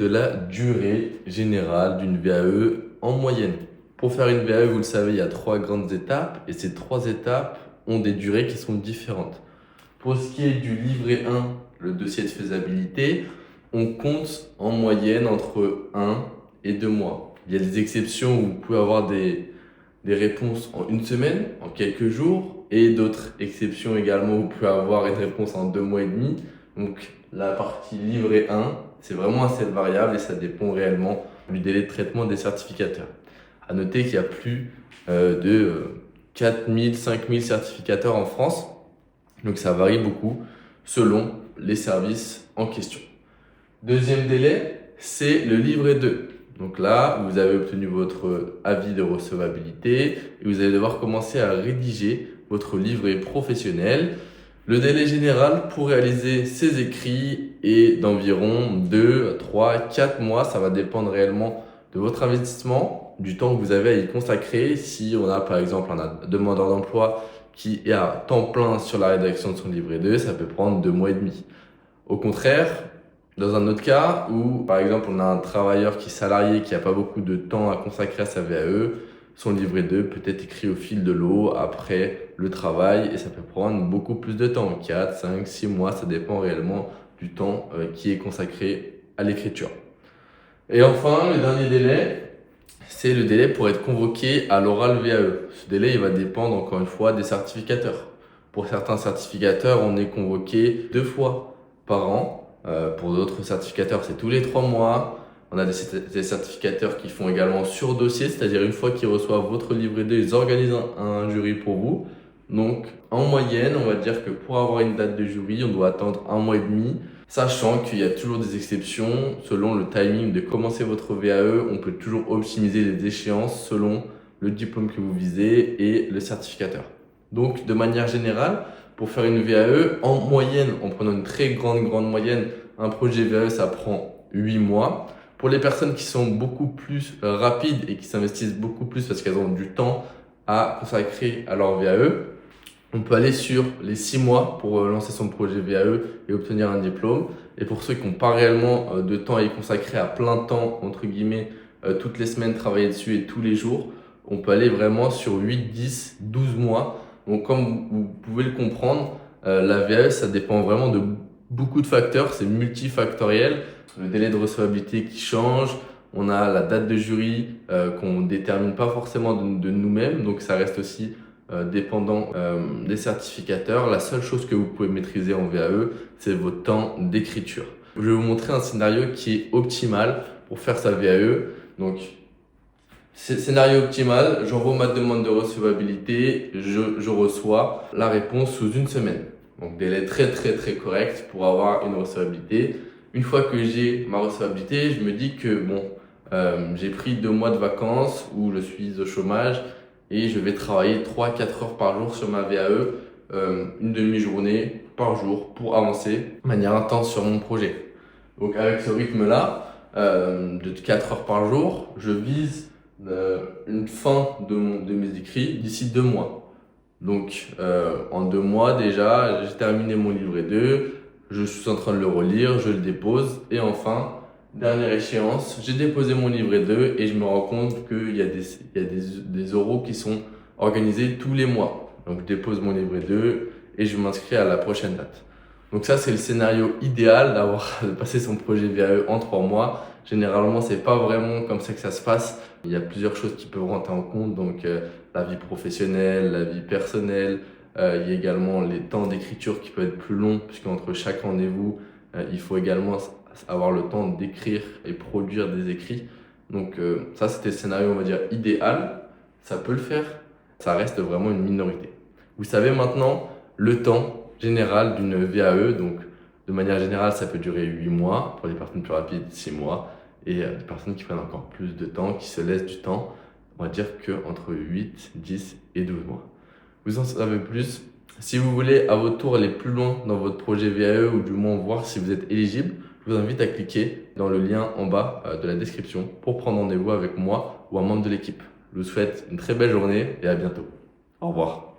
de la durée générale d'une VAE en moyenne. Pour faire une VAE, vous le savez, il y a 3 grandes étapes et ces 3 étapes ont des durées qui sont différentes. Pour ce qui est du livret 1, le dossier de faisabilité, on compte en moyenne entre 1 et 2 mois. Il y a des exceptions où vous pouvez avoir des réponses en une semaine, en quelques jours, et d'autres exceptions également où vous pouvez avoir une réponse en 2 mois et demi. Donc la partie livret 1, c'est vraiment assez variable et ça dépend réellement du délai de traitement des certificateurs. À noter qu'il y a plus de 4000, 5000 certificateurs en France, donc ça varie beaucoup selon les services en question. Deuxième délai, c'est le livret 2. Donc là, vous avez obtenu votre avis de recevabilité et vous allez devoir commencer à rédiger votre livret professionnel. Le délai général pour réaliser ces écrits est d'environ 2, 3, 4 mois. Ça va dépendre réellement de votre investissement, du temps que vous avez à y consacrer. Si on a par exemple un demandeur d'emploi qui est à temps plein sur la rédaction de son livret 2, ça peut prendre 2 mois et demi. Au contraire, dans un autre cas où, par exemple, on a un travailleur qui est salarié, qui n'a pas beaucoup de temps à consacrer à sa VAE, son livret 2 peut être écrit au fil de l'eau après le travail et ça peut prendre beaucoup plus de temps, 4, 5, 6 mois, ça dépend réellement du temps qui est consacré à l'écriture. Et enfin, le dernier délai, c'est le délai pour être convoqué à l'oral VAE. Ce délai, il va dépendre encore une fois des certificateurs. Pour certains certificateurs, on est convoqué 2 fois par an. Pour d'autres certificateurs, c'est tous les 3 mois. On a des certificateurs qui font également sur dossier, c'est-à-dire une fois qu'ils reçoivent votre livret 2, ils organisent un jury pour vous. Donc, en moyenne, on va dire que pour avoir une date de jury, on doit attendre 1 mois et demi, sachant qu'il y a toujours des exceptions. Selon le timing de commencer votre VAE, on peut toujours optimiser les échéances selon le diplôme que vous visez et le certificateur. Donc, de manière générale, pour faire une VAE, en moyenne, en prenant une très grande moyenne, un projet VAE, ça prend 8 mois. Pour les personnes qui sont beaucoup plus rapides et qui s'investissent beaucoup plus parce qu'elles ont du temps à consacrer à leur VAE, on peut aller sur les 6 mois pour lancer son projet VAE et obtenir un diplôme. Et pour ceux qui n'ont pas réellement de temps à y consacrer à plein temps, entre guillemets, toutes les semaines, travailler dessus et tous les jours, on peut aller vraiment sur 8, 10, 12 mois. Donc, comme vous pouvez le comprendre, la VAE, ça dépend vraiment de beaucoup de facteurs, c'est multifactoriel. Le délai de recevabilité qui change, on a la date de jury qu'on ne détermine pas forcément de nous-mêmes, donc ça reste aussi dépendant des certificateurs. La seule chose que vous pouvez maîtriser en VAE, c'est votre temps d'écriture. Je vais vous montrer un scénario qui est optimal pour faire sa VAE. Donc, scénario optimal, j'envoie ma demande de recevabilité, je reçois la réponse sous 1 semaine. Donc délai très correct pour avoir une recevabilité. Une fois que j'ai ma recevabilité, je me dis que bon, j'ai pris 2 mois de vacances où je suis au chômage et je vais travailler 3-4 heures par jour sur ma VAE, une demi-journée par jour pour avancer de manière intense sur mon projet. Donc avec ce rythme-là, de 4 heures par jour, je vise une fin de mes écrits d'ici 2 mois. Donc en 2 mois déjà, j'ai terminé mon livret 2, je suis en train de le relire, je le dépose et enfin, dernière échéance, j'ai déposé mon livret 2 et je me rends compte qu'il y a des oraux qui sont organisés tous les mois. Donc je dépose mon livret 2 et je m'inscris à la prochaine date. Donc ça, c'est le scénario idéal de passer son projet VAE en 3 mois. Généralement, c'est pas vraiment comme ça que ça se passe. Il y a plusieurs choses qui peuvent rentrer en compte, donc la vie professionnelle, la vie personnelle. Il y a également les temps d'écriture qui peuvent être plus longs, puisqu'entre chaque rendez-vous, il faut également avoir le temps d'écrire et produire des écrits. Donc ça, c'était le scénario, on va dire, idéal. Ça peut le faire, ça reste vraiment une minorité. Vous savez maintenant le temps général d'une VAE, donc de manière générale, ça peut durer 8 mois, pour les personnes plus rapides, 6 mois, et des personnes qui prennent encore plus de temps, qui se laissent du temps, on va dire qu'entre 8, 10 et 12 mois. Vous en savez plus. Si vous voulez à votre tour aller plus loin dans votre projet VAE ou du moins voir si vous êtes éligible, je vous invite à cliquer dans le lien en bas de la description pour prendre rendez-vous avec moi ou un membre de l'équipe. Je vous souhaite une très belle journée et à bientôt. Au revoir.